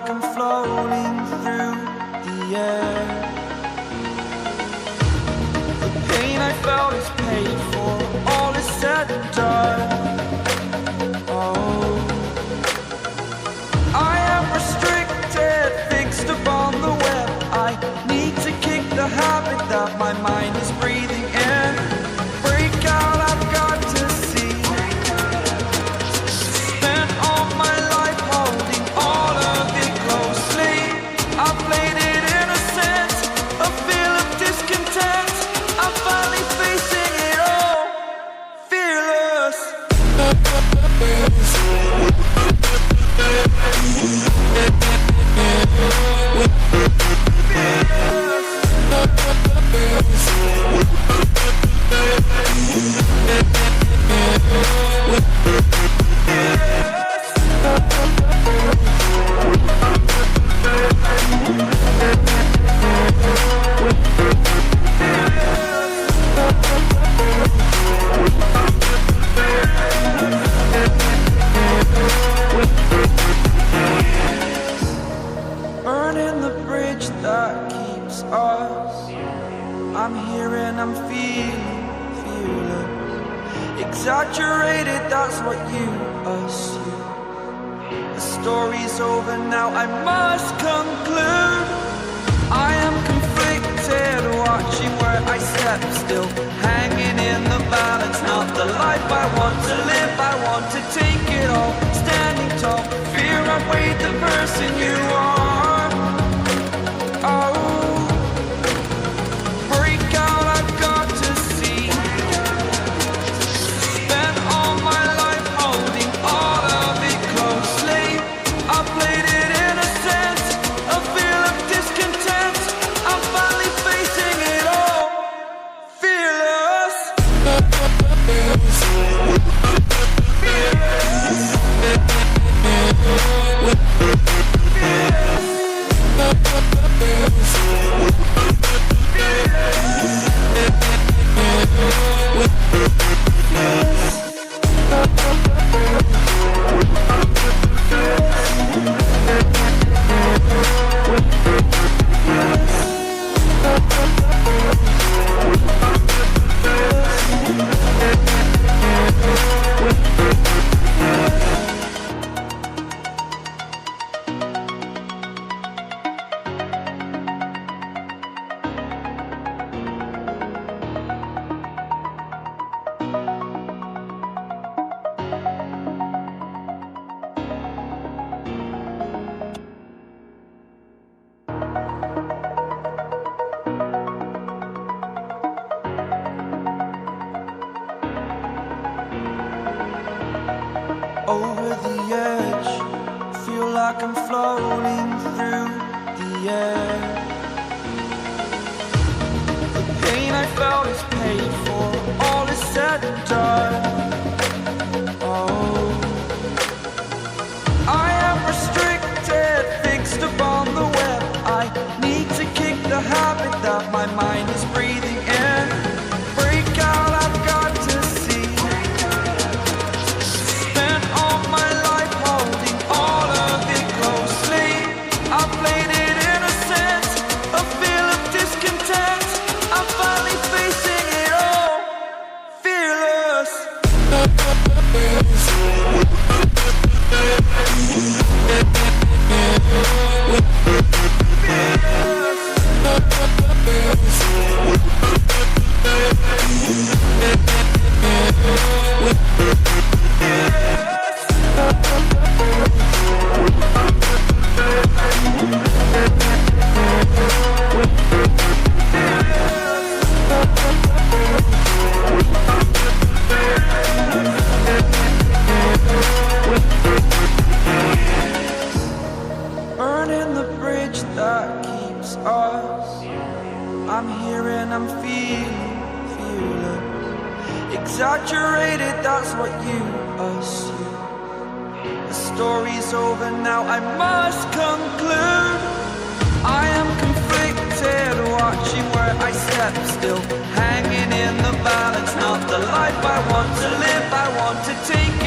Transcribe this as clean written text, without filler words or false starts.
like I'm floating through the air. The pain I felt is paid for, all is said and done. Oh, I am restricted, fixed upon the web. I need to kick the habit that my mind is breathing in. Break out, I've got to see. Spent all my life holding all of it closely. I played it innocent, a feel of discontent. I'm finally facing it all, fearless. Burning the bridge that keeps us. I'm here and I'm feeling fearless. Exaggerated, that's what you assume. The story's over now, I must conclude. I am conflicted, watching where I step still, hanging in the balance. Not the life I want to live, I want to take it all. Standing tall, fear outweighed the person you are. Oh, break out, I've got to see. Spent all my life holding all of it closely. I played it innocent, a feel of discontent. I'm finally facing it all, fearless. Over the edge, feel like I'm floating through the air. The pain I felt is paid for, all is said and done. Oh, I am restricted, fixed upon the web. I need to kick the habit that my mind is breathing in. Break out, I've got to see. Spent all my life holding all of it closely. I played it innocent, a feel of discontent. I'm finally facing it all, fearless. Burning the bridge that keeps us. I'm here and I'm feeling fearless. Exaggerated, that's what you assume. The story's over now, I must conclude. I am conflicted, watching where I step still, hanging in the balance. Not the life I want to live, I want to take